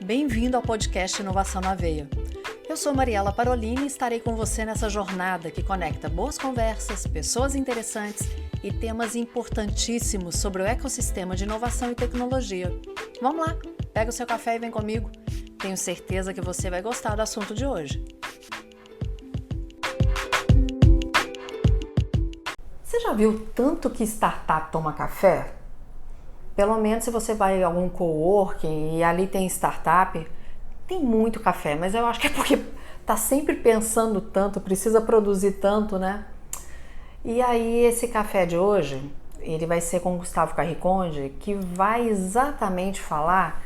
Bem-vindo ao podcast Inovação na Veia. Eu sou Mariela Parolini e estarei com você nessa jornada que conecta boas conversas, pessoas interessantes e temas importantíssimos sobre o ecossistema de inovação e tecnologia. Vamos lá, pega o seu café e vem comigo. Tenho certeza que você vai gostar do assunto de hoje. Você já viu tanto que startup toma café? Pelo menos se você vai a algum coworking e ali tem startup, tem muito café, mas eu acho que é porque tá sempre pensando tanto, precisa produzir tanto, né? E aí esse café de hoje, ele vai ser com o Gustavo Carriconde, que vai exatamente falar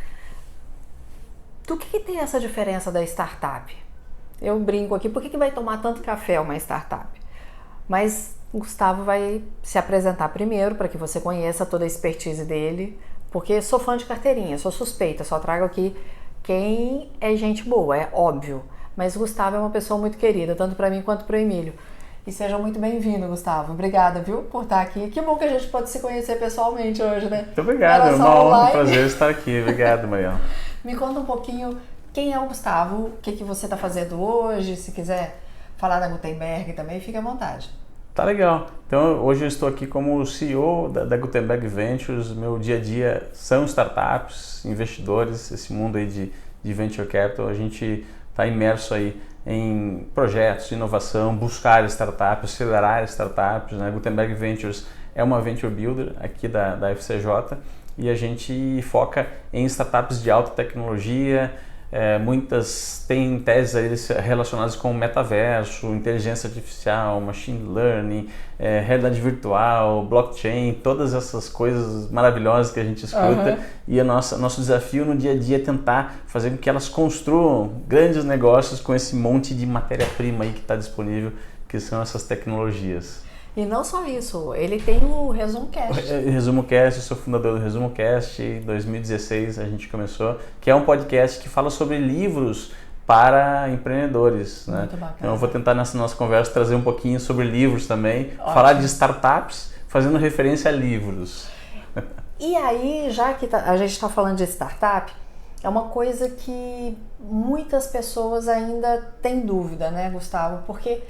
do que tem essa diferença da startup. Eu brinco aqui, por que vai tomar tanto café uma startup? Mas o Gustavo vai se apresentar primeiro para que você conheça toda a expertise dele, porque sou fã de carteirinha, sou suspeita, só trago aqui quem é gente boa, é óbvio. Mas o Gustavo é uma pessoa muito querida, tanto para mim quanto para o Emílio. E seja muito bem-vindo, Gustavo. Obrigada, viu, por estar aqui. Que bom que a gente pode se conhecer pessoalmente hoje, né? Muito obrigado, é uma honra, um prazer estar aqui. Obrigado, Mariela. Me conta um pouquinho quem é o Gustavo, o que você está fazendo hoje, se quiser falar da Gutenberg também, fique à vontade. Tá legal. Então, hoje eu estou aqui como CEO da Gutenberg Ventures. Meu dia a dia são startups, investidores, esse mundo aí de venture capital. A gente está imerso aí em projetos de inovação, buscar startups, acelerar startups, né? Gutenberg Ventures é uma venture builder aqui da FCJ e a gente foca em startups de alta tecnologia. Muitas têm teses aí relacionadas com metaverso, inteligência artificial, machine learning, realidade virtual, blockchain, todas essas coisas maravilhosas que a gente escuta. E nosso desafio no dia a dia é tentar fazer com que elas construam grandes negócios com esse monte de matéria-prima aí que está disponível, que são essas tecnologias. E não só isso, ele tem o ResumoCast. ResumoCast, eu sou fundador do ResumoCast, em 2016 a gente começou, que é um podcast que fala sobre livros para empreendedores. Muito bacana. Então eu vou tentar nessa nossa conversa trazer um pouquinho sobre livros também, falar de startups, fazendo referência a livros. E aí, já que a gente está falando de startup, é uma coisa que muitas pessoas ainda têm dúvida, né, Gustavo? Porque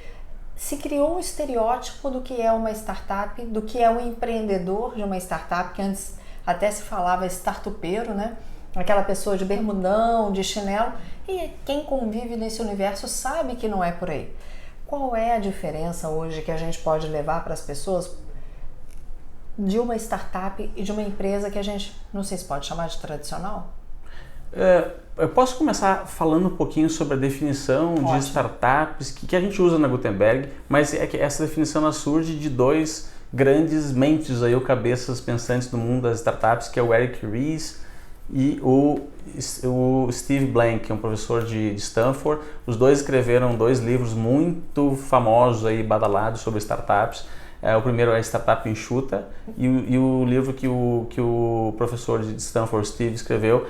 se criou um estereótipo do que é uma startup, do que é um empreendedor de uma startup, que antes até se falava startupeiro, né? Aquela pessoa de bermudão, de chinelo, e quem convive nesse universo sabe que não é por aí. Qual é a diferença hoje que a gente pode levar para as pessoas de uma startup e de uma empresa que a gente, não sei se pode chamar de tradicional? Eu posso começar falando um pouquinho sobre a definição de startups que a gente usa na Gutenberg, mas é que essa definição ela surge de dois grandes mentes aí, ou cabeças pensantes do mundo das startups, que é o Eric Ries e o Steve Blank, que é um professor de Stanford. Os dois escreveram dois livros muito famosos aí, badalados sobre startups. O primeiro é Startup Enxuta e o livro que o professor de Stanford, Steve, escreveu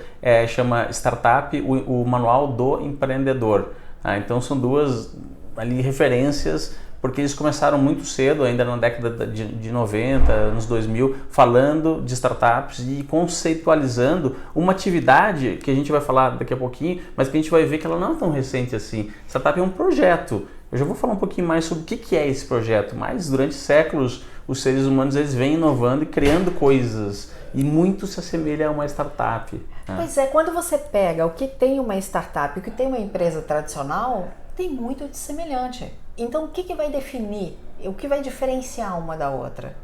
chama Startup, o Manual do Empreendedor. Então são duas ali referências, porque eles começaram muito cedo, ainda na década de 90, anos 2000, falando de startups e conceitualizando uma atividade que a gente vai falar daqui a pouquinho, mas que a gente vai ver que ela não é tão recente assim. Startup é um projeto. Eu já vou falar um pouquinho mais sobre o que é esse projeto, mas durante séculos os seres humanos eles vêm inovando e criando coisas e muito se assemelha a uma startup. Né? Pois é, quando você pega o que tem uma startup e o que tem uma empresa tradicional, tem muito de semelhante. Então o que vai definir, o que vai diferenciar uma da outra?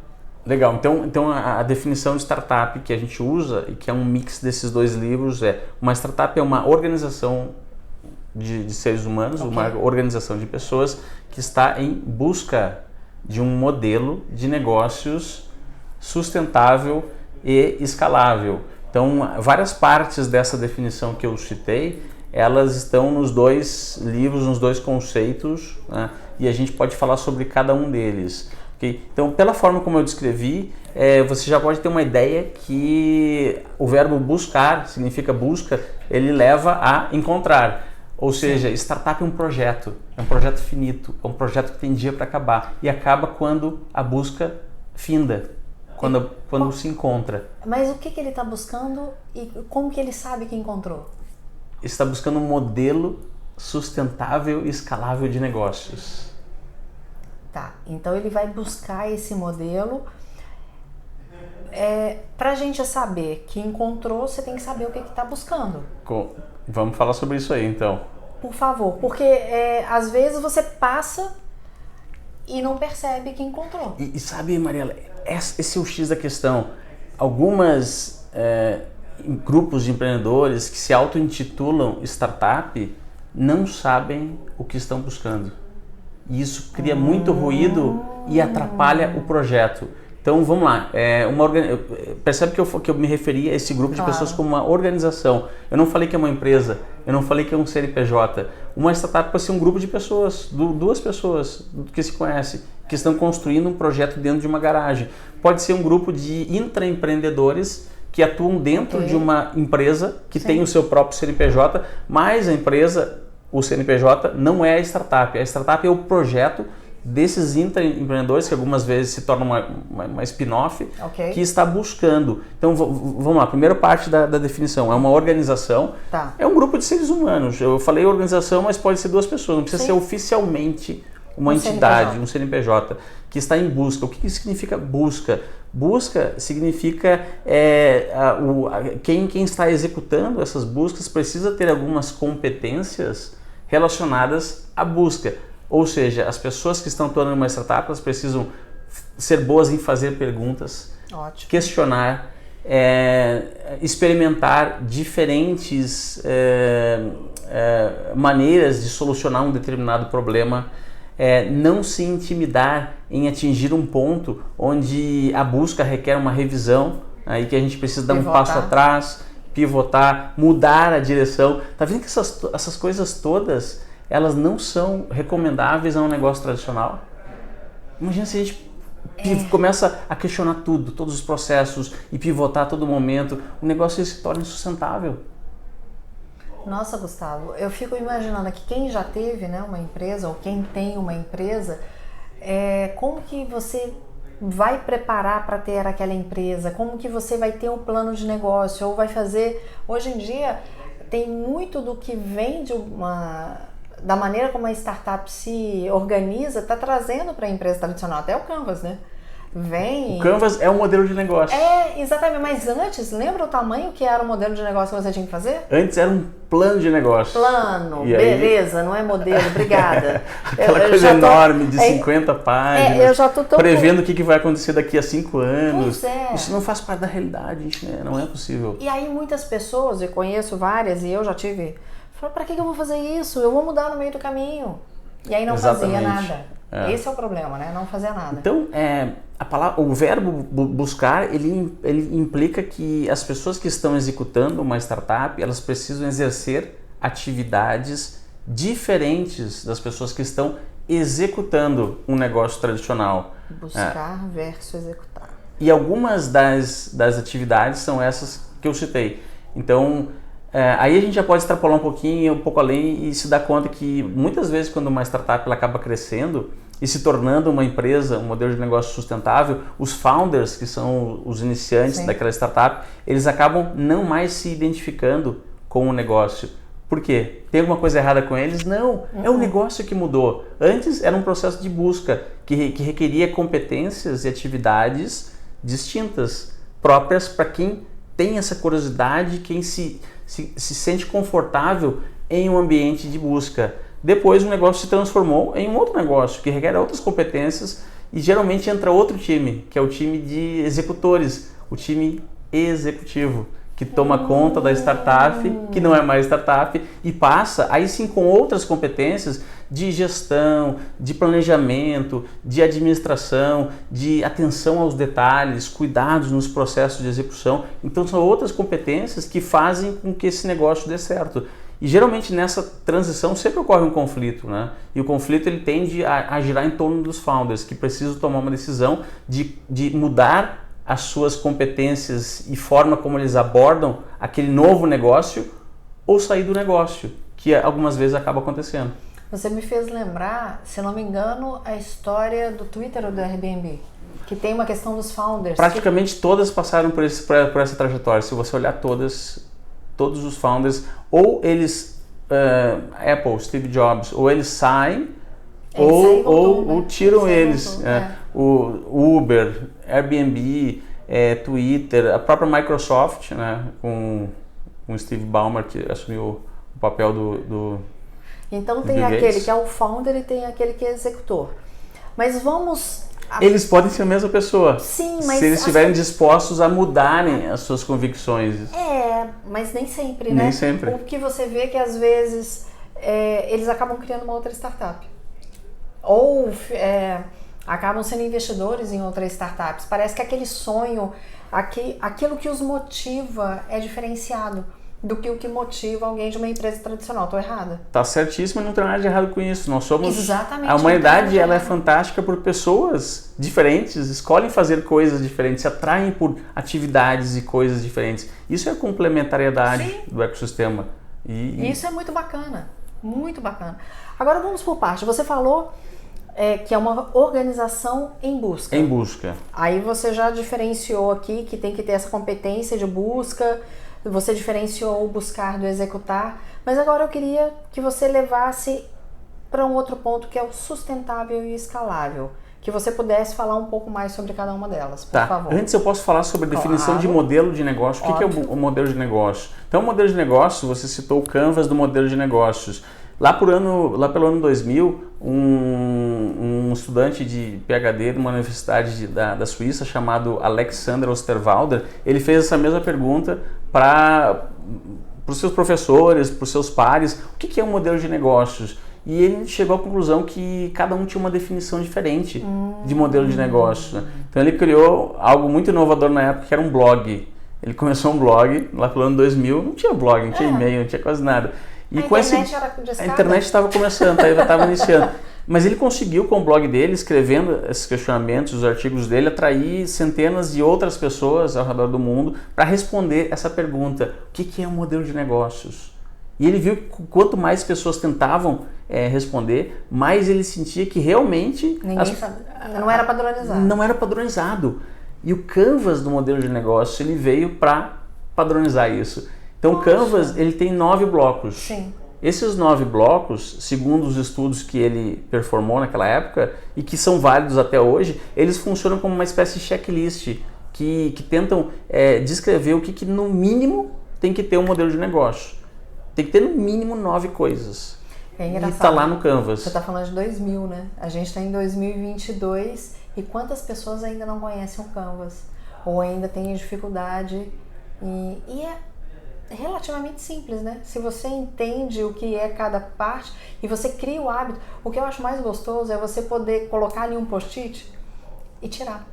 Legal, então a definição de startup que a gente usa e que é um mix desses dois livros uma startup é uma organização de seres humanos, uma organização de pessoas que está em busca de um modelo de negócios sustentável e escalável. Então, várias partes dessa definição que eu citei, elas estão nos dois livros, nos dois conceitos, né? E a gente pode falar sobre cada um deles. Okay? Então, pela forma como eu descrevi, você já pode ter uma ideia que o verbo buscar, significa busca, ele leva a encontrar. Ou seja, startup é um projeto finito, é um projeto que tem dia para acabar e acaba quando a busca finda, quando se encontra. Mas o que ele está buscando e como que ele sabe que encontrou? está buscando um modelo sustentável e escalável de negócios. Tá, então ele vai buscar esse modelo. Para a gente saber que encontrou, você tem que saber o que está buscando. Vamos falar sobre isso aí, então. Por favor, porque às vezes você passa e não percebe que encontrou. E sabe, Mariela, esse é o X da questão. Algumas grupos de empreendedores que se auto-intitulam startup não sabem o que estão buscando. E isso cria muito ruído e atrapalha o projeto. Então vamos lá, percebe que eu me referi a esse grupo de pessoas como uma organização. Eu não falei que é uma empresa, eu não falei que é um CNPJ. Uma startup pode ser um grupo de pessoas, duas pessoas que se conhecem, que estão construindo um projeto dentro de uma garagem. Pode ser um grupo de intraempreendedores que atuam dentro de uma empresa que tem o seu próprio CNPJ, mas a empresa, o CNPJ, não é a startup. A startup é o projeto desses intraempreendedores, que algumas vezes se torna uma spin-off, que está buscando. Então, vamos lá, a primeira parte da definição, é uma organização, é um grupo de seres humanos. Eu falei organização, mas pode ser duas pessoas, não precisa ser oficialmente uma entidade, um CNPJ, que está em busca. O que significa busca? Busca significa quem está executando essas buscas precisa ter algumas competências relacionadas à busca. Ou seja, as pessoas que estão atuando em uma startup, elas precisam ser boas em fazer perguntas, questionar, experimentar diferentes maneiras de solucionar um determinado problema, não se intimidar em atingir um ponto onde a busca requer uma revisão, aí que a gente precisa dar um passo atrás, pivotar, mudar a direção. Tá vendo que essas coisas todas elas não são recomendáveis a um negócio tradicional? Imagina se a gente começa a questionar tudo, todos os processos e pivotar a todo momento, o negócio se torna insustentável. Nossa, Gustavo, eu fico imaginando que quem já teve, né, uma empresa ou quem tem uma empresa, como que você vai preparar para ter aquela empresa, como que você vai ter um plano de negócio ou vai fazer. Hoje em dia tem muito do que vem da maneira como a startup se organiza, está trazendo para a empresa tradicional, até o Canvas, né? O Canvas é um modelo de negócio. Exatamente, mas antes, lembra o tamanho que era o modelo de negócio que você tinha que fazer? Antes era um plano de negócio. Beleza, não é modelo, obrigada. Aquela coisa enorme de 50 páginas, eu já tô prevendo o que vai acontecer daqui a 5 anos. Pois Isso não faz parte da realidade, gente, né? Não é possível. E aí muitas pessoas, eu conheço várias e eu já tive, falaram, para que eu vou fazer isso? Eu vou mudar no meio do caminho. E aí não fazia nada. Esse é o problema, né? Não fazer nada. Então, o verbo buscar, ele implica que as pessoas que estão executando uma startup, elas precisam exercer atividades diferentes das pessoas que estão executando um negócio tradicional. Buscar versus executar. E algumas das atividades são essas que eu citei. Então, aí a gente já pode extrapolar um pouco além e se dar conta que muitas vezes quando uma startup ela acaba crescendo e se tornando uma empresa, um modelo de negócio sustentável, os founders, que são os iniciantes daquela startup, eles acabam não mais se identificando com o negócio. Por quê? Tem alguma coisa errada com eles? Não, é o negócio que mudou. Antes era um processo de busca que requeria competências e atividades distintas, próprias para quem tem essa curiosidade, quem se sente confortável em um ambiente de busca. Depois o negócio se transformou em um outro negócio que requer outras competências e geralmente entra outro time, que é o time de executores, o time executivo, que toma conta da startup, que não é mais startup, e passa aí sim com outras competências de gestão, de planejamento, de administração, de atenção aos detalhes, cuidados nos processos de execução. Então são outras competências que fazem com que esse negócio dê certo. E geralmente nessa transição sempre ocorre um conflito, né? E o conflito ele tende a girar em torno dos founders, que precisam tomar uma decisão de mudar as suas competências e forma como eles abordam aquele novo negócio ou sair do negócio, que algumas vezes acaba acontecendo. Você me fez lembrar, se não me engano, a história do Twitter ou do Airbnb, que tem uma questão dos founders. Praticamente todas passaram por essa trajetória. Se você olhar todas, todos os founders, ou eles, Apple, Steve Jobs, ou eles saem, ou tiram eles. O Uber, Airbnb, Twitter, a própria Microsoft, né, com o Steve Ballmer, que assumiu o papel do Então tem aquele que é o founder e tem aquele que é executor. Mas vamos... Eles podem ser a mesma pessoa. Sim, mas... se eles estiverem dispostos a mudarem as suas convicções. Mas nem sempre, né? Nem sempre. O que você vê é que às vezes eles acabam criando uma outra startup. Ou acabam sendo investidores em outras startups. Parece que aquele sonho, aquilo que os motiva é diferenciado do que o que motiva alguém de uma empresa tradicional. Estou errada? Tá certíssimo, não tem nada de errado com isso. Nós somos... Exatamente. A humanidade, ela é fantástica por pessoas diferentes, escolhem fazer coisas diferentes, se atraem por atividades e coisas diferentes. Isso é a complementariedade do ecossistema. E isso é muito bacana, muito bacana. Agora vamos por parte. Você falou que é uma organização em busca. Em busca. Aí você já diferenciou aqui que tem que ter essa competência de busca. Você diferenciou o buscar do executar, mas agora eu queria que você levasse para um outro ponto que é o sustentável e escalável, que você pudesse falar um pouco mais sobre cada uma delas, por favor. Antes eu posso falar sobre a definição de modelo de negócio. O que é o modelo de negócio? Então, o modelo de negócio, você citou o Canvas do modelo de negócios. Lá pelo ano 2000, um estudante de PhD de uma universidade da Suíça chamado Alexander Osterwalder, ele fez essa mesma pergunta para os seus professores, para os seus pares, o que é um modelo de negócios? E ele chegou à conclusão que cada um tinha uma definição diferente de modelo de negócio. Então ele criou algo muito inovador na época, que era um blog. Ele começou um blog lá pelo ano 2000, não tinha blog, não tinha e-mail, não tinha quase nada. E a internet estava começando, estava iniciando. Mas ele conseguiu, com o blog dele, escrevendo esses questionamentos, os artigos dele, atrair centenas de outras pessoas ao redor do mundo para responder essa pergunta: o que é um modelo de negócios? E ele viu que quanto mais pessoas tentavam responder, mais ele sentia que realmente... não era padronizado. Não era padronizado. E o Canvas do modelo de negócio, ele veio para padronizar isso. Então, o Canvas, ele tem 9 blocos. Sim. Esses 9 blocos, segundo os estudos que ele performou naquela época e que são válidos até hoje, eles funcionam como uma espécie de checklist que tentam descrever o que no mínimo tem que ter um modelo de negócio. Tem que ter no mínimo 9 coisas. É engraçado. E está lá no Canvas. Você está falando de 2000, né? A gente está em 2022 e quantas pessoas ainda não conhecem o Canvas? Ou ainda têm dificuldade? E é relativamente simples, né? Se você entende o que é cada parte e você cria o hábito, o que eu acho mais gostoso é você poder colocar ali um post-it e tirar.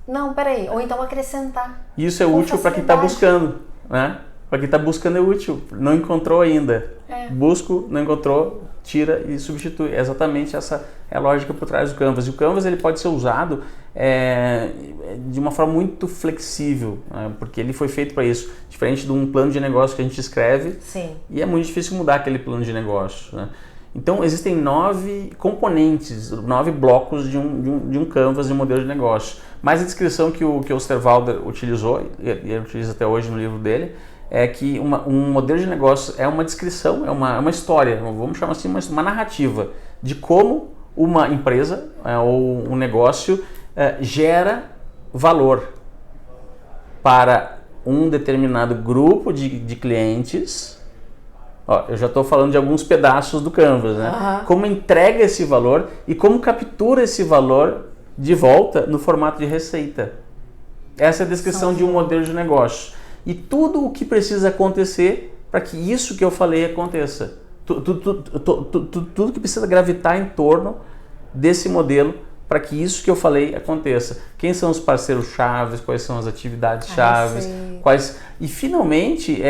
Não, peraí, ou então acrescentar. Isso é útil para quem está buscando, né? Para quem está buscando é útil, não encontrou ainda. Busco, não encontrou, tira e substitui. Exatamente essa é a lógica por trás do Canvas. E o Canvas ele pode ser usado de uma forma muito flexível, né? Porque ele foi feito para isso. Diferente de um plano de negócio que a gente escreve. Sim. E é muito difícil mudar aquele plano de negócio, né? Então existem 9 componentes, 9 blocos de um Canvas de um modelo de negócio. Mas a descrição que o Osterwalder utilizou, e ele utiliza até hoje no livro dele, é que um modelo de negócio é uma descrição, é uma história, vamos chamar assim, uma narrativa de como uma empresa ou um negócio gera valor para um determinado grupo de clientes. Eu já estou falando de alguns pedaços do Canvas, né? Uhum. Como entrega esse valor e como captura esse valor de volta no formato de receita. Essa é a descrição de um modelo de negócio. E tudo o que precisa acontecer para que isso que eu falei aconteça. Tudo que precisa gravitar em torno desse modelo para que isso que eu falei aconteça. Quem são os parceiros chaves, quais são as atividades chaves, e finalmente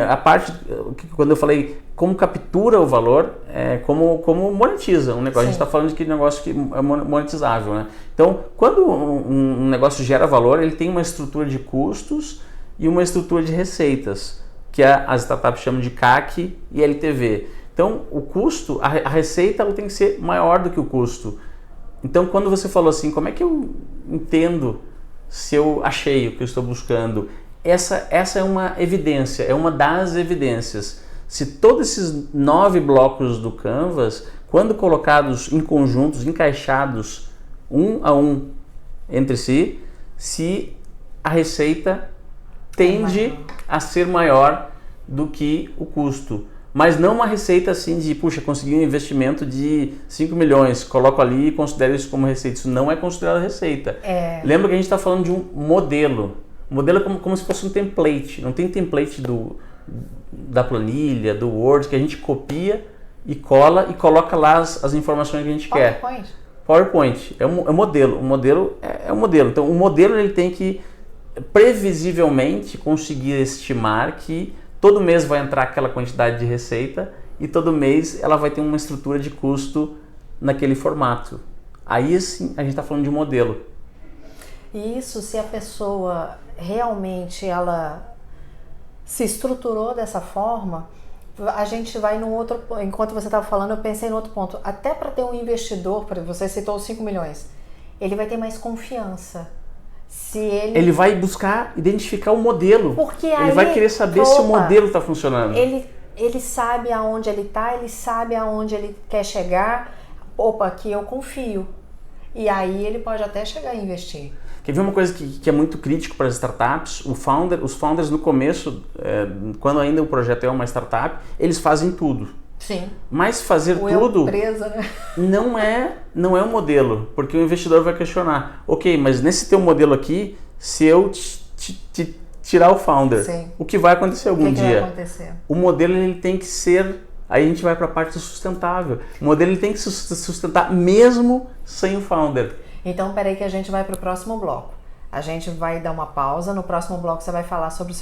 a parte que quando eu falei como captura o valor, como monetiza um negócio. Sim. A gente está falando de que negócio que é monetizável, né? Então, quando um negócio gera valor, ele tem uma estrutura de custos e uma estrutura de receitas, que as startups chamam de CAC e LTV. Então, o custo, a receita ela tem que ser maior do que o custo. Então, quando você falou assim, como é que eu entendo se eu achei o que eu estou buscando? essa é uma evidência, é uma das evidências. Se todos esses 9 blocos do Canvas, quando colocados em conjuntos, encaixados um a um entre si, se a receita tende a ser maior do que o custo. Mas não uma receita assim de, puxa, consegui um investimento de 5 milhões, coloco ali e considero isso como receita. Isso não é considerado receita. Lembra que a gente está falando de um modelo. O modelo é como se fosse um template. Não tem template da planilha, do Word, que a gente copia e cola e coloca lá as informações que a gente quer. PowerPoint. É um modelo. O modelo é um modelo. Então, o modelo ele tem que previsivelmente conseguir estimar que todo mês vai entrar aquela quantidade de receita e todo mês ela vai ter uma estrutura de custo naquele formato. Aí sim a gente está falando de um modelo. E isso, se a pessoa realmente ela se estruturou dessa forma, a gente vai num outro... Enquanto você estava falando, eu pensei em outro ponto. Até para ter um investidor, por exemplo, você citou os 5 milhões, ele vai ter mais confiança. Se ele vai buscar identificar o modelo. Porque ele vai querer saber se o modelo está funcionando. Ele sabe aonde ele está, ele sabe aonde ele quer chegar. Opa, aqui eu confio. E aí ele pode até chegar a investir. Quer ver uma coisa que é muito crítico para as startups? Os founders no começo, quando ainda o projeto é uma startup, eles fazem tudo. Sim. Mas fazer tudo empresa, né? não é um modelo, porque o investidor vai questionar. Ok, mas nesse teu modelo aqui, se eu te tirar o founder, sim, o que vai acontecer algum dia? Vai acontecer? O modelo ele tem que ser... Aí a gente vai para a parte sustentável. O modelo ele tem que se sustentar mesmo sem o founder. Então, peraí que a gente vai para o próximo bloco. A gente vai dar uma pausa. No próximo bloco você vai falar sobre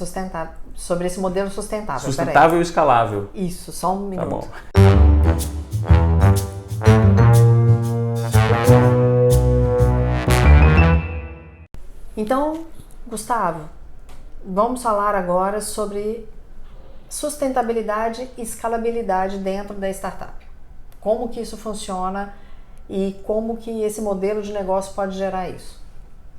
sobre esse modelo sustentável. Sustentável e escalável. Isso, só um minuto. Tá bom. Então, Gustavo, vamos falar agora sobre sustentabilidade e escalabilidade dentro da startup. Como que isso funciona e como que esse modelo de negócio pode gerar isso.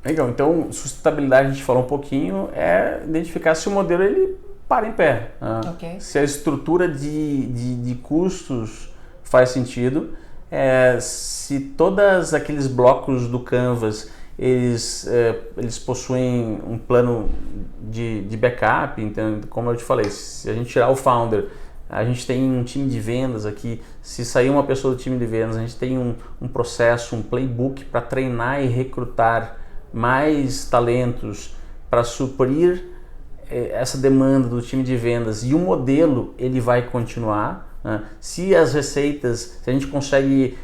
Legal, então sustentabilidade a gente falou um pouquinho, é identificar se o modelo ele para em pé. Okay. Se a estrutura de custos faz sentido, se todos aqueles blocos do Canvas eles possuem um plano de backup, então, como eu te falei, se a gente tirar o founder, a gente tem um time de vendas aqui, se sair uma pessoa do time de vendas, a gente tem um processo, um playbook para treinar e recrutar mais talentos para suprir essa demanda do time de vendas, e o modelo ele vai continuar. Se as receitas, se a gente consegue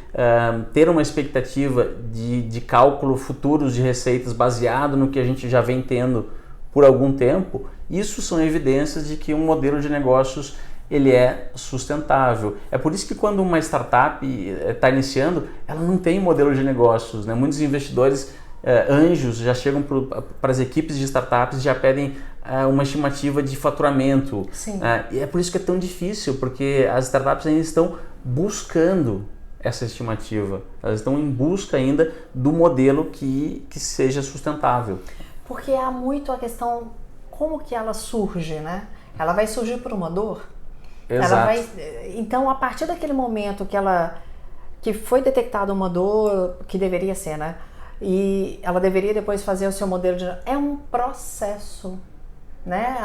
ter uma expectativa de cálculo futuros de receitas baseado no que a gente já vem tendo por algum tempo, isso são evidências de que um modelo de negócios ele é sustentável. É por isso que quando uma startup está iniciando, ela não tem modelo de negócios, né? Muitos investidores anjos já chegam para as equipes de startups e já pedem uma estimativa de faturamento. Sim. E é por isso que é tão difícil, porque as startups ainda estão buscando essa estimativa. Elas estão em busca ainda do modelo que seja sustentável. Porque há muito a questão, como que ela surge, né? Ela vai surgir por uma dor? Exato. Então, a partir daquele momento que foi detectada uma dor, que deveria ser, né? E ela deveria depois fazer o seu modelo de... É um processo, né?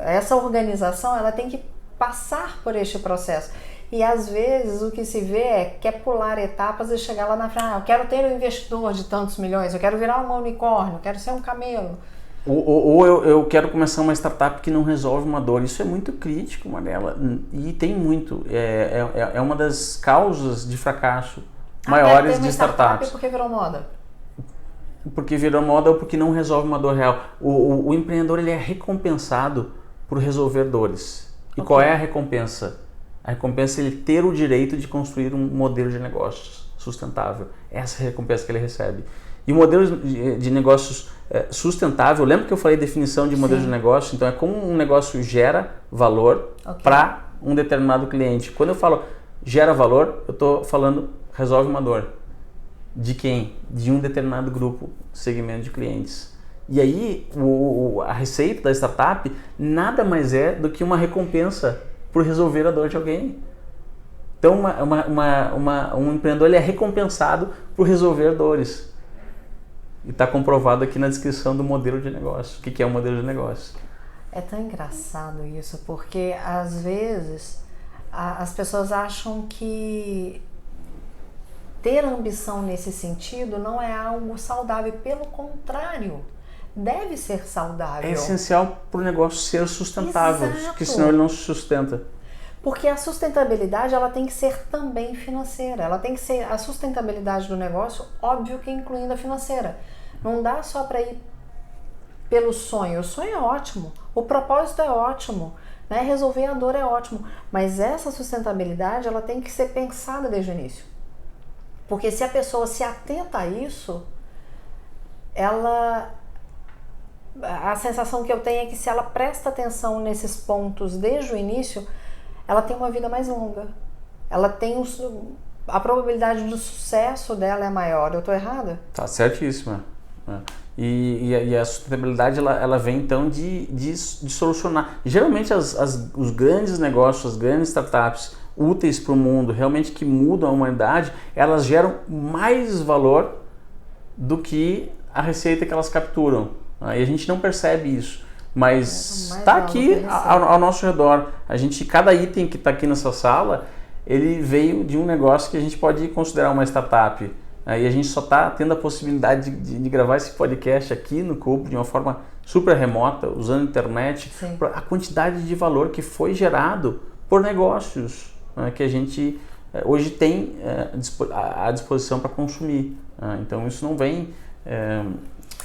Essa organização, ela tem que passar por este processo. E às vezes o que se vê quer pular etapas e chegar lá na frente. Eu quero ter um investidor de tantos milhões, eu quero virar um unicórnio, eu quero ser um camelo. Ou eu quero começar uma startup que não resolve uma dor. Isso é muito crítico, Mariela, e tem muito. É uma das causas de fracasso maiores de startups. Porque virou moda. Porque virou moda ou porque não resolve uma dor real. O empreendedor ele é recompensado por resolver dores. E qual é a recompensa? A recompensa é ele ter o direito de construir um modelo de negócios sustentável. Essa é a recompensa que ele recebe. E o modelo de negócios sustentável, lembra que eu falei definição de modelo de negócio? Então é como um negócio gera valor para um determinado cliente. Quando eu falo gera valor, eu estou falando resolve uma dor. De quem? De um determinado grupo, segmento de clientes. E aí a receita da startup nada mais é do que uma recompensa por resolver a dor de alguém. Então um empreendedor ele é recompensado por resolver dores. E está comprovado aqui na descrição do modelo de negócio. O que é um modelo de negócio? É tão engraçado isso, porque às vezes as pessoas acham que ter ambição nesse sentido não é algo saudável. Pelo contrário, deve ser saudável. É essencial para o negócio ser sustentável, porque senão ele não se sustenta. Porque a sustentabilidade ela tem que ser também financeira. Ela tem que ser a sustentabilidade do negócio, óbvio que incluindo a financeira. Não dá só para ir pelo sonho. O sonho é ótimo, o propósito é ótimo, né? Resolver a dor é ótimo. Mas essa sustentabilidade ela tem que ser pensada desde o início. Porque se a pessoa se atenta a isso, a sensação que eu tenho é que se ela presta atenção nesses pontos desde o início, ela tem uma vida mais longa. Ela tem a probabilidade do sucesso dela é maior. Eu estou errada? Tá certíssima. E a sustentabilidade ela vem então de solucionar. Geralmente os grandes negócios, as grandes startups úteis para o mundo, realmente que mudam a humanidade, elas geram mais valor do que a receita que elas capturam. E a gente não percebe isso. Mas está aqui ao nosso redor. Cada item que está aqui nessa sala, ele veio de um negócio que a gente pode considerar uma startup. E a gente só está tendo a possibilidade de gravar esse podcast aqui no Cubo de uma forma super remota, usando a internet. A quantidade de valor que foi gerado por negócios que a gente hoje tem à disposição para consumir. Então isso não vem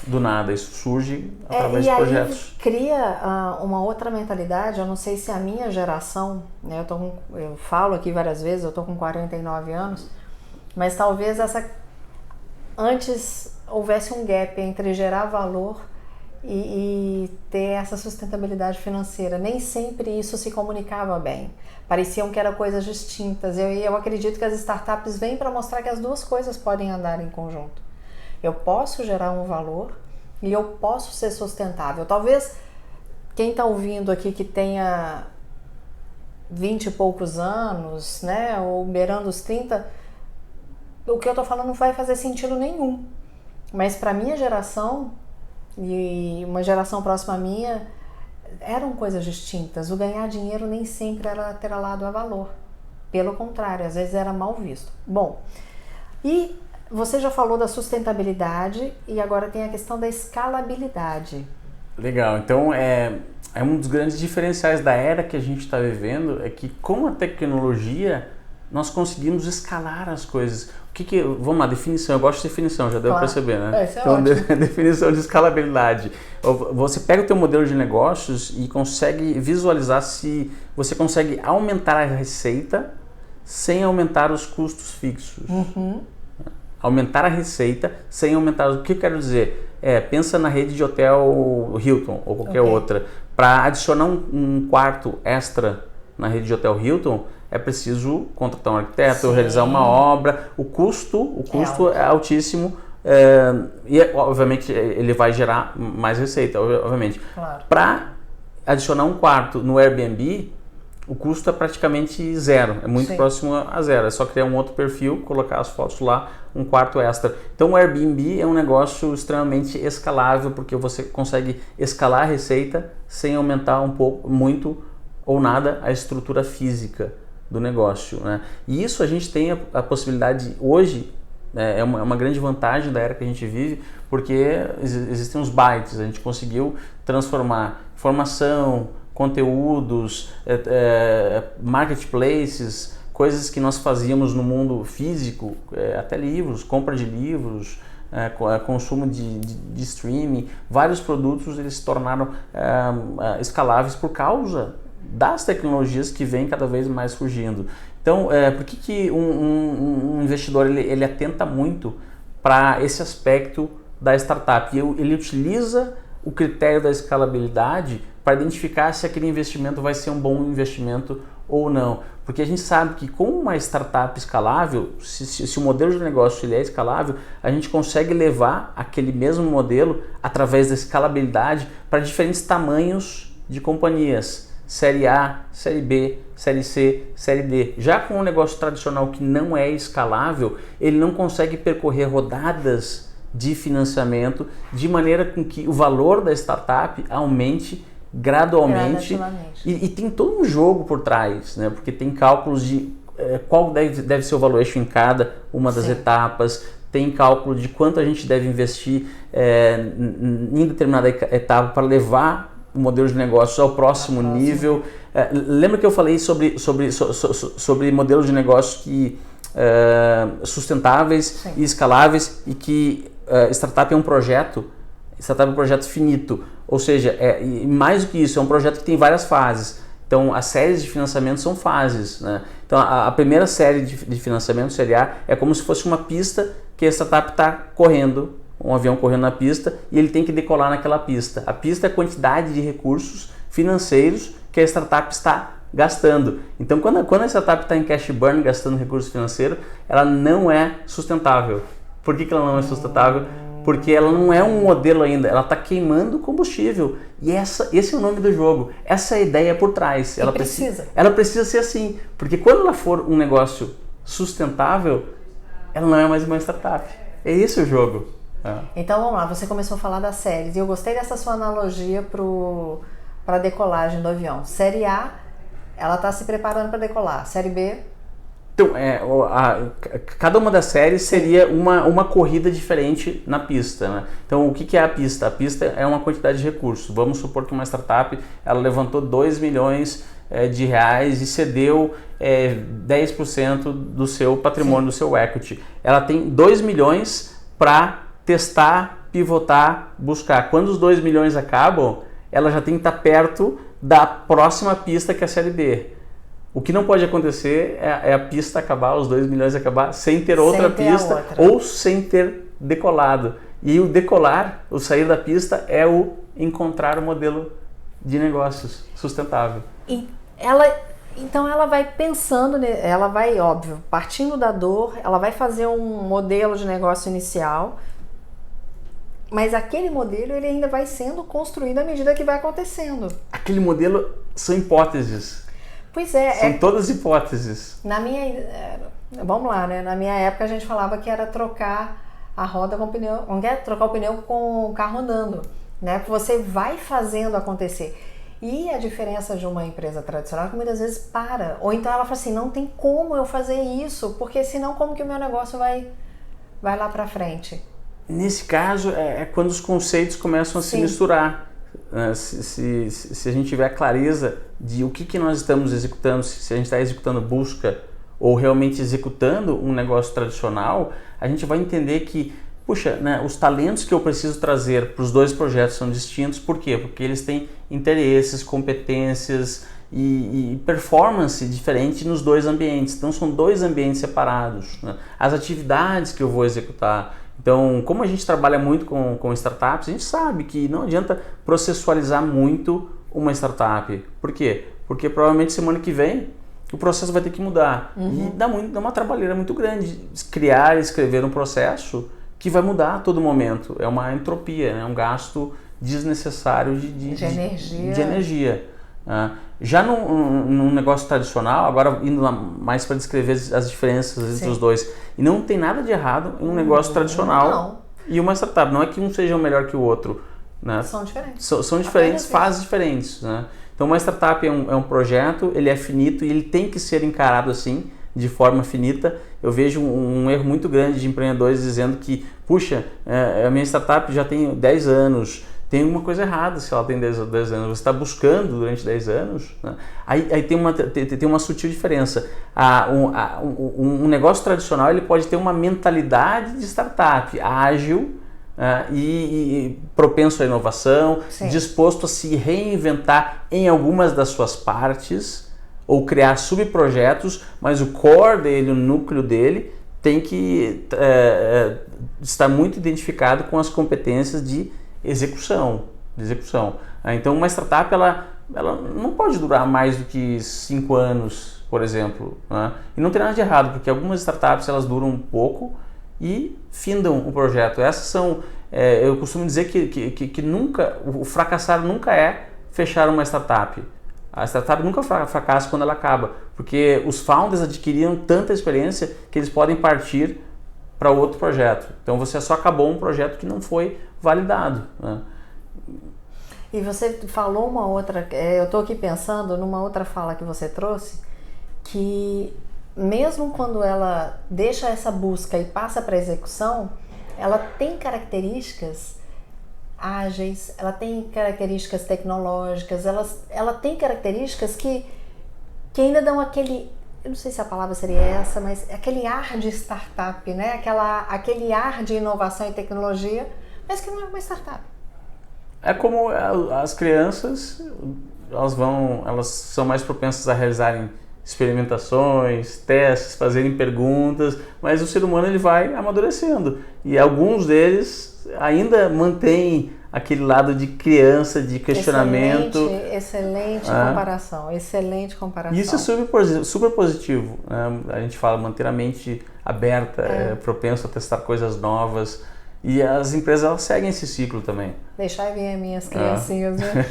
do nada, isso surge através de projetos. E aí cria uma outra mentalidade. Eu não sei se a minha geração, né, eu falo aqui várias vezes, eu estou com 49 anos, mas talvez antes houvesse um gap entre gerar valor e ter essa sustentabilidade financeira. Nem sempre isso se comunicava bem. Pareciam que eram coisas distintas. Eu acredito que as startups vêm para mostrar que as duas coisas podem andar em conjunto. Eu posso gerar um valor e eu posso ser sustentável. Talvez quem está ouvindo aqui que tenha 20 e poucos anos, né, ou beirando os 30, o que eu estou falando não vai fazer sentido nenhum. Mas para minha geração e uma geração próxima à minha, eram coisas distintas. O ganhar dinheiro nem sempre era atrelado a valor. Pelo contrário, às vezes era mal visto. Bom, e você já falou da sustentabilidade e agora tem a questão da escalabilidade. Legal, então é um dos grandes diferenciais da era que a gente está vivendo, é que com a tecnologia nós conseguimos escalar as coisas. Vamos lá, definição, eu gosto de definição, já deu para perceber, né? Então, definição de escalabilidade. Você pega o teu modelo de negócios e consegue visualizar se você consegue aumentar a receita sem aumentar os custos fixos. Aumentar a receita sem aumentar... O que eu quero dizer? Pensa na rede de hotel Hilton ou qualquer outra. Para adicionar um quarto extra na rede de hotel Hilton, é preciso contratar um arquiteto, realizar uma obra. O custo é altíssimo e, obviamente, ele vai gerar mais receita, obviamente. Claro. Para adicionar um quarto no Airbnb, o custo é praticamente zero, é muito próximo a zero. É só criar um outro perfil, colocar as fotos lá, um quarto extra. Então o Airbnb é um negócio extremamente escalável, porque você consegue escalar a receita sem aumentar muito ou nada a estrutura física do negócio, né? E isso a gente tem a possibilidade hoje, é uma grande vantagem da era que a gente vive, porque existem os bytes, a gente conseguiu transformar informação, conteúdos, marketplaces, coisas que nós fazíamos no mundo físico, até livros, compra de livros, consumo de streaming, vários produtos eles se tornaram escaláveis por causa das tecnologias que vêm cada vez mais surgindo. Então, por que um investidor ele atenta muito para esse aspecto da startup? Ele utiliza o critério da escalabilidade para identificar se aquele investimento vai ser um bom investimento ou não? Porque a gente sabe que com uma startup escalável, se o modelo de negócio ele é escalável, a gente consegue levar aquele mesmo modelo através da escalabilidade para diferentes tamanhos de companhias. Série A, Série B, Série C, Série D. Já com um negócio tradicional que não é escalável, ele não consegue percorrer rodadas de financiamento de maneira com que o valor da startup aumente gradualmente. E tem todo um jogo por trás, né? Porque tem cálculos de qual deve ser o valuation em cada uma das etapas, tem cálculo de quanto a gente deve investir em determinada etapa para levar o modelo de negócios ao próximo nível. Lembra que eu falei sobre modelos de negócios sustentáveis e escaláveis e que startup é um projeto finito, ou seja, e mais do que isso, é um projeto que tem várias fases. Então, as séries de financiamento são fases, né? Então, a primeira série de financiamento, série A, é como se fosse uma pista que a startup está correndo, um avião correndo na pista, e ele tem que decolar naquela pista. A pista é a quantidade de recursos financeiros que a startup está gastando. Então, quando a startup está em cash burn, gastando recurso financeiro, ela não é sustentável. Por que ela não é sustentável? Porque ela não é um modelo ainda, ela está queimando combustível. E esse é o nome do jogo. Essa é a ideia por trás. Ela precisa ser assim. Porque quando ela for um negócio sustentável, ela não é mais uma startup. É esse o jogo. Então vamos lá, você começou a falar das séries. E eu gostei dessa sua analogia para a decolagem do avião. Série A, ela está se preparando para decolar. Série B... Então, cada uma das séries seria uma corrida diferente na pista, né? Então, o que é a pista? A pista é uma quantidade de recursos. Vamos supor que uma startup ela levantou 2 milhões de reais e cedeu 10% do seu patrimônio, do seu equity. Ela tem 2 milhões para testar, pivotar, buscar. Quando os 2 milhões acabam, ela já tem que estar perto da próxima pista, que é a série B. O que não pode acontecer é a pista acabar, os 2 milhões acabar, sem ter outra pista ou sem ter decolado. E o decolar, o sair da pista, é o encontrar o modelo de negócios sustentável. Então ela vai pensando, ela vai, óbvio, partindo da dor, ela vai fazer um modelo de negócio inicial, mas aquele modelo ele ainda vai sendo construído à medida que vai acontecendo. Aquele modelo são hipóteses. Pois é. São todas hipóteses. Vamos lá, né? Na minha época a gente falava que era trocar a roda com o pneu, trocar o pneu com o carro andando, né? Você vai fazendo acontecer. E a diferença de uma empresa tradicional é que muitas vezes para. Ou então ela fala assim, não tem como eu fazer isso, porque senão como que o meu negócio vai lá para frente? Nesse caso é quando os conceitos começam a se misturar. Se a gente tiver clareza de o que nós estamos executando, se a gente está executando busca ou realmente executando um negócio tradicional, a gente vai entender que, puxa, né, os talentos que eu preciso trazer para os dois projetos são distintos. Por quê? Porque eles têm interesses, competências e performance diferente nos dois ambientes. Então são dois ambientes separados, né? As atividades que eu vou executar. Então, como a gente trabalha muito com startups, a gente sabe que não adianta processualizar muito uma startup. Por quê? Porque provavelmente semana que vem o processo vai ter que mudar. E dá uma trabalheira muito grande criar e escrever um processo que vai mudar a todo momento. É uma entropia, é um gasto desnecessário de energia. Já num negócio tradicional, agora indo mais para descrever as diferenças entre os dois, e não tem nada de errado em um negócio tradicional e uma startup. Não é que um seja melhor que o outro, né? São diferentes. São diferentes, fases diferentes, né? Então uma startup é um projeto, ele é finito e ele tem que ser encarado assim, de forma finita. Eu vejo um erro muito grande de empreendedores dizendo que, puxa, a minha startup já tem 10 anos, tem alguma coisa errada se ela tem 10 anos, você está buscando durante 10 anos, né? Aí tem uma sutil diferença. Um negócio tradicional ele pode ter uma mentalidade de startup, ágil e propenso à inovação, disposto a se reinventar em algumas das suas partes ou criar subprojetos, mas o core dele, o núcleo dele, tem que estar muito identificado com as competências de execução. Então uma startup ela não pode durar mais do que 5 anos, por exemplo, né? E não tem nada de errado, porque algumas startups elas duram um pouco e findam o projeto. Essas são, eu costumo dizer que nunca, o fracassar nunca é fechar uma startup. A startup nunca fracassa quando ela acaba, porque os founders adquiriram tanta experiência que eles podem partir para outro projeto. Então você só acabou um projeto que não foi validado, né? E você falou uma outra, eu estou aqui pensando numa outra fala que você trouxe, que mesmo quando ela deixa essa busca e passa para a execução, ela tem características ágeis, ela tem características tecnológicas, ela tem características que ainda dão aquele, eu não sei se a palavra seria essa, mas aquele ar de startup, né? Aquele ar de inovação e tecnologia, mas que não é uma startup. É como as crianças, elas são mais propensas a realizarem experimentações, testes, fazerem perguntas, mas o ser humano ele vai amadurecendo e alguns deles ainda mantêm aquele lado de criança, de questionamento. Excelente comparação, excelente comparação. Isso é super positivo, né? A gente fala manter a mente aberta, propenso a testar coisas novas. E as empresas elas seguem esse ciclo também. Deixar vir as minhas criancinhas, né?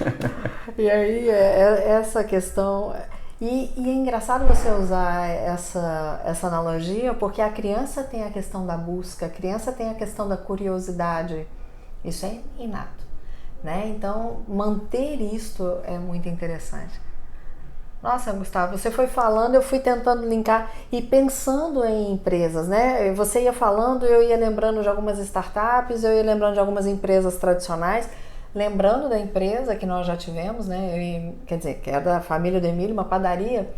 E aí, essa questão... E é engraçado você usar essa analogia, porque a criança tem a questão da busca, a criança tem a questão da curiosidade. Isso é inato, né? Então, manter isto é muito interessante. Nossa, Gustavo, você foi falando, eu fui tentando linkar e pensando em empresas, né? Você ia falando, eu ia lembrando de algumas startups, eu ia lembrando de algumas empresas tradicionais, lembrando da empresa que nós já tivemos, né? Quer dizer, que é da família do Emílio, uma padaria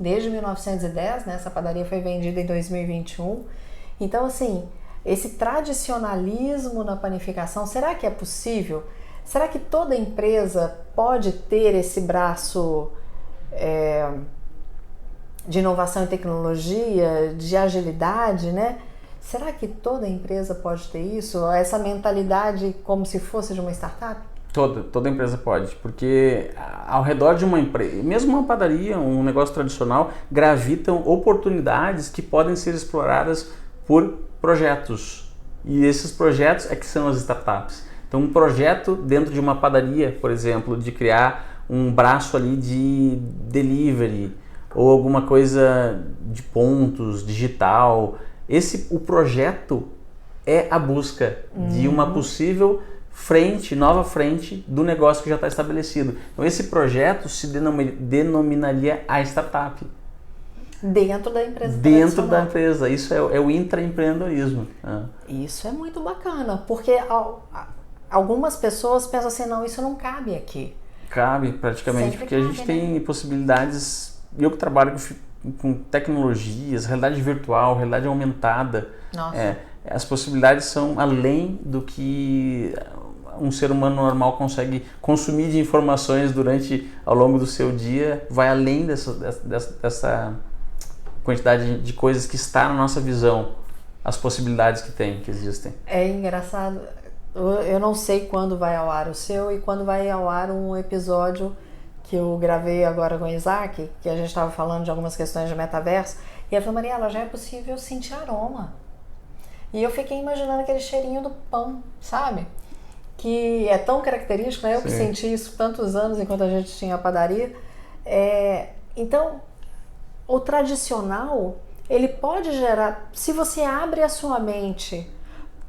desde 1910, né? Essa padaria foi vendida em 2021. Então, assim, esse tradicionalismo na panificação, será que é possível? Será que toda empresa pode ter esse braço de inovação e tecnologia, de agilidade, né? Será que toda empresa pode ter isso? Essa mentalidade como se fosse de uma startup? Toda empresa pode, porque ao redor de uma empresa, mesmo uma padaria, um negócio tradicional, gravitam oportunidades que podem ser exploradas por projetos. E esses projetos é que são as startups. Então um projeto dentro de uma padaria, por exemplo, de criar um braço ali de delivery ou alguma coisa de pontos, digital. O projeto é a busca de uma possível nova frente do negócio que já está estabelecido. Então esse projeto se denominaria a startup. Dentro da empresa. Dentro da empresa. Isso é o intraempreendedorismo. Isso é muito bacana, porque algumas pessoas pensam assim, não, isso não cabe aqui. Cabe praticamente, sempre porque cabe, a gente tem possibilidades. Eu que trabalho com tecnologias, realidade virtual, realidade aumentada. Nossa. As possibilidades são além do que um ser humano normal consegue consumir de informações ao longo do seu dia, vai além dessa quantidade de coisas que está na nossa visão, as possibilidades que existem. É engraçado. Eu não sei quando vai ao ar o seu e quando vai ao ar um episódio que eu gravei agora com o Isaac, que a gente estava falando de algumas questões de metaverso, e ele falou, Mariela, já é possível sentir aroma. E eu fiquei imaginando aquele cheirinho do pão, sabe? Que é tão característico, né? Eu que senti isso tantos anos enquanto a gente tinha a padaria. Então, o tradicional, ele pode gerar, se você abre a sua mente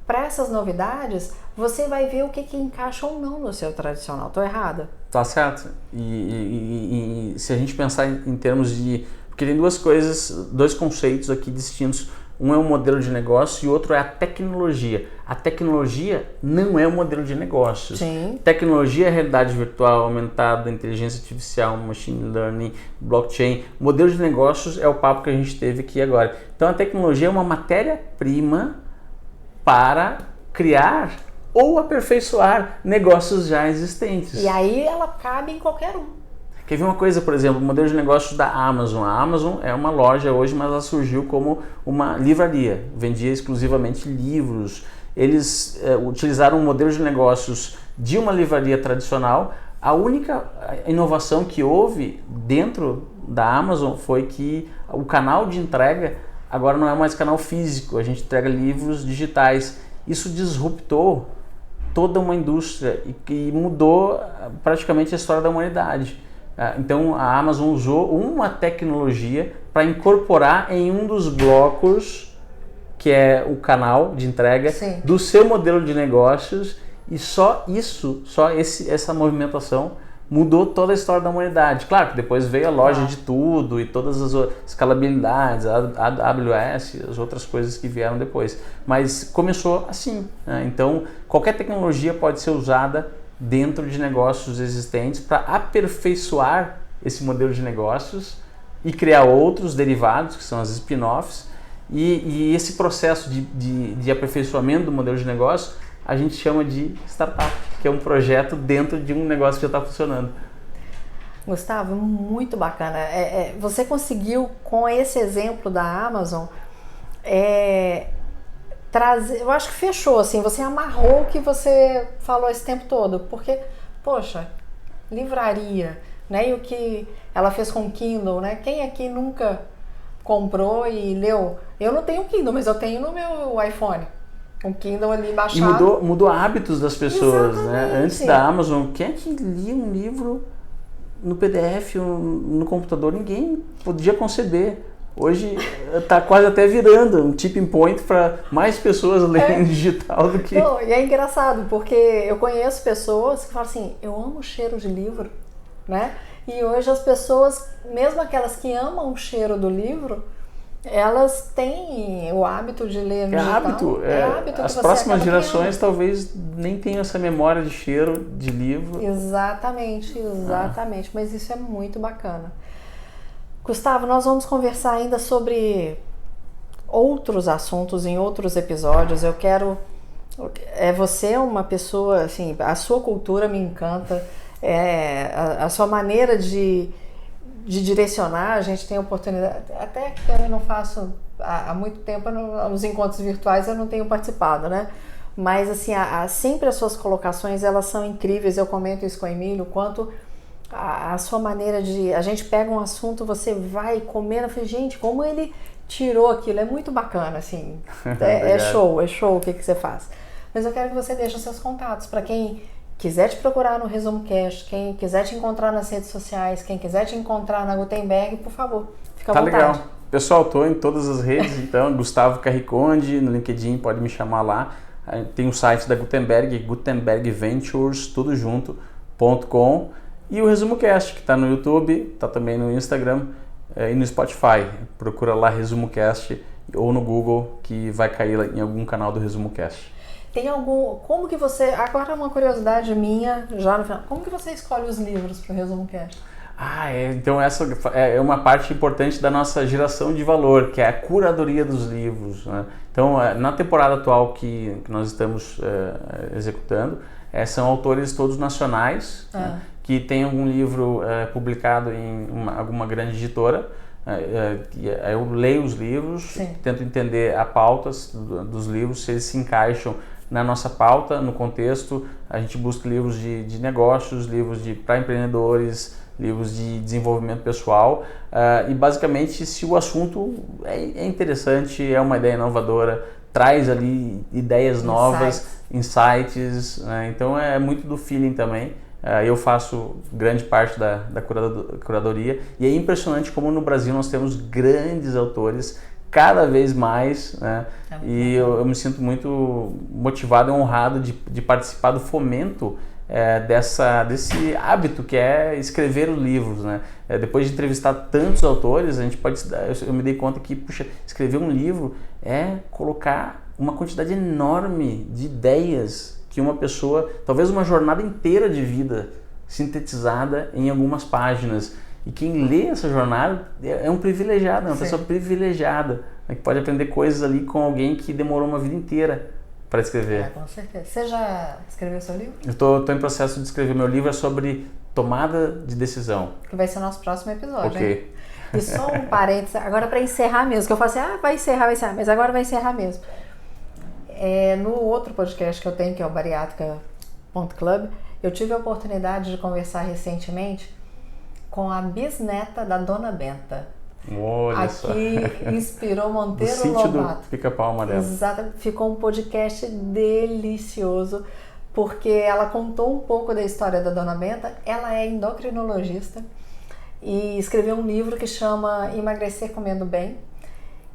para essas novidades, você vai ver o que encaixa ou não no seu tradicional. Tô errada? Tá certo. E se a gente pensar em termos de... Porque tem dois conceitos aqui distintos. Um é o modelo de negócio e o outro é a tecnologia. A tecnologia não é um modelo de negócios. Sim. Tecnologia é realidade virtual, aumentada, inteligência artificial, machine learning, blockchain. O modelo de negócios é o papo que a gente teve aqui agora. Então a tecnologia é uma matéria-prima para criar ou aperfeiçoar negócios já existentes. E aí ela cabe em qualquer um. Quer ver uma coisa, por exemplo, o modelo de negócios da Amazon. A Amazon é uma loja hoje, mas ela surgiu como uma livraria. Vendia exclusivamente livros. Eles utilizaram um modelo de negócios de uma livraria tradicional A única inovação que houve dentro da Amazon foi que o canal de entrega agora não é mais canal físico, a gente entrega livros digitais. Isso disruptou toda uma indústria e mudou praticamente a história da humanidade. Então a Amazon usou uma tecnologia para incorporar em um dos blocos, que é o canal de entrega, Sim. do seu modelo de negócios, e só isso, essa movimentação mudou toda a história da humanidade. Claro que depois veio a loja de tudo e todas as escalabilidades, a AWS, as outras coisas que vieram depois. Mas começou assim, né? Então, qualquer tecnologia pode ser usada dentro de negócios existentes para aperfeiçoar esse modelo de negócios e criar outros derivados, que são as spin-offs. E esse processo de aperfeiçoamento do modelo de negócio a gente chama de startup, que é um projeto dentro de um negócio que já está funcionando. Gustavo, muito bacana. Você conseguiu, com esse exemplo da Amazon, trazer, eu acho que fechou, assim, você amarrou o que você falou esse tempo todo, porque, poxa, livraria, né, e o que ela fez com o Kindle, né, quem aqui nunca comprou e leu? Eu não tenho Kindle, mas eu tenho no meu iPhone. Um Kindle ali baixado. E mudou hábitos das pessoas, né? Antes da Amazon, quem é que lia um livro no PDF, no computador? Ninguém podia conceber. Hoje está quase até virando um tipping point para mais pessoas lerem digital do que... Não, e é engraçado, porque eu conheço pessoas que falam assim, eu amo o cheiro de livro, né? E hoje as pessoas, mesmo aquelas que amam o cheiro do livro, elas têm o hábito de ler no digital. É hábito. As próximas gerações talvez nem tenham essa memória de cheiro de livro. Exatamente. Mas isso é muito bacana. Gustavo, nós vamos conversar ainda sobre outros assuntos em outros episódios. Eu quero... Você é uma pessoa, assim, a sua cultura me encanta, a sua maneira de direcionar, a gente tem oportunidade, até que eu não faço há muito tempo, nos encontros virtuais eu não tenho participado, né? Mas assim, sempre as suas colocações, elas são incríveis, eu comento isso com o Emílio, quanto a sua maneira de... A gente pega um assunto, você vai comendo, eu falei, gente, como ele tirou aquilo, é muito bacana, assim, é show o que você faz. Mas eu quero que você deixe os seus contatos para quem quiser te procurar no Resumo Cast, quem quiser te encontrar nas redes sociais, quem quiser te encontrar na Gutenberg, por favor, fica à vontade. Tá legal. Pessoal, estou em todas as redes, então, Gustavo Carriconde, no LinkedIn, pode me chamar lá. Tem o site da Gutenberg, gutenbergventures, tudo junto.com, e o Resumo Cast, que está no YouTube, está também no Instagram e no Spotify. Procura lá Resumo Cast ou no Google, que vai cair em algum canal do Resumo Cast. Tem algum... Como que você... Agora uma curiosidade minha, já no final. Como que você escolhe os livros para o Resumo Cast? Então essa é uma parte importante da nossa geração de valor, que é a curadoria dos livros, né? Então, na temporada atual que nós estamos executando, são autores todos nacionais, né, que têm algum livro publicado em alguma grande editora. Eu leio os livros, Sim. Tento entender a pauta dos livros, se eles se encaixam na nossa pauta, no contexto. A gente busca livros de negócios, livros para empreendedores, livros de desenvolvimento pessoal, e basicamente se o assunto é interessante, é uma ideia inovadora, traz ali ideias novas, insights, né? Então é muito do feeling também. Eu faço grande parte da curadoria, e é impressionante como no Brasil nós temos grandes autores cada vez mais, né? E eu me sinto muito motivado e honrado de participar do fomento desse hábito que é escrever os livros, né? Depois de entrevistar tantos autores, eu me dei conta que, puxa, escrever um livro é colocar uma quantidade enorme de ideias que uma pessoa, talvez uma jornada inteira de vida sintetizada em algumas páginas. E quem lê essa jornada é um privilegiado, é uma pessoa privilegiada, né, que pode aprender coisas ali com alguém que demorou uma vida inteira para escrever. Com certeza. Você já escreveu seu livro? Eu tô em processo de escrever meu livro, é sobre tomada de decisão. Que vai ser o nosso próximo episódio. Ok. Hein? E só um parênteses, agora para encerrar mesmo, que eu falo assim, vai encerrar, mas agora vai encerrar mesmo. No outro podcast que eu tenho, que é o Bariátrica.club, Eu tive a oportunidade de conversar recentemente com a bisneta da Dona Benta. Olha só. Aqui inspirou Monteiro do sítio Lobato. do Pica-Pau Amarelo. Exato, ficou um podcast delicioso, porque ela contou um pouco da história da Dona Benta. Ela é endocrinologista e escreveu um livro que chama Emagrecer Comendo Bem.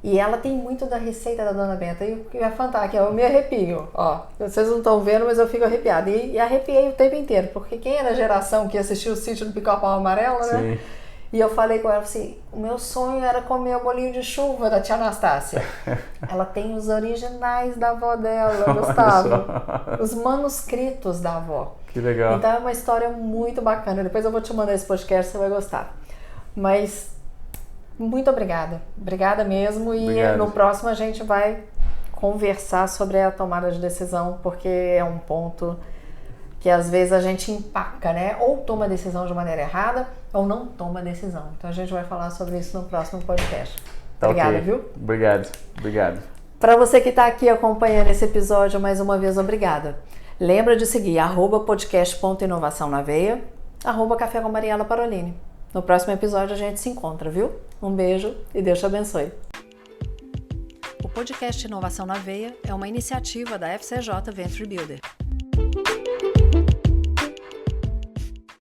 E ela tem muito da receita da Dona Benta. E é fantástico, eu me arrepio. Ó, vocês não estão vendo, mas eu fico arrepiada. E arrepiei o tempo inteiro, porque quem era a geração que assistiu o Sítio do Pica-Pau Amarelo, né? Sim. E eu falei com ela assim, o meu sonho era comer o bolinho de chuva da tia Anastácia. Ela tem os originais da avó dela, Gustavo. Os manuscritos da avó. Que legal. Então é uma história muito bacana. Depois eu vou te mandar esse podcast, você vai gostar. Mas muito obrigada. Obrigada mesmo. E Obrigado. No próximo a gente vai conversar sobre a tomada de decisão, porque é um ponto que às vezes a gente empaca, né? Ou toma a decisão de maneira errada, ou não toma a decisão. Então a gente vai falar sobre isso no próximo podcast. Tá, obrigada, okay. Viu? Obrigado. Para você que está aqui acompanhando esse episódio, mais uma vez, obrigada. Lembra de seguir @podcast.inovação na veia, @café com Mariela Parolini. No próximo episódio a gente se encontra, viu? Um beijo e Deus te abençoe. O podcast Inovação na Veia é uma iniciativa da FCJ Venture Builder.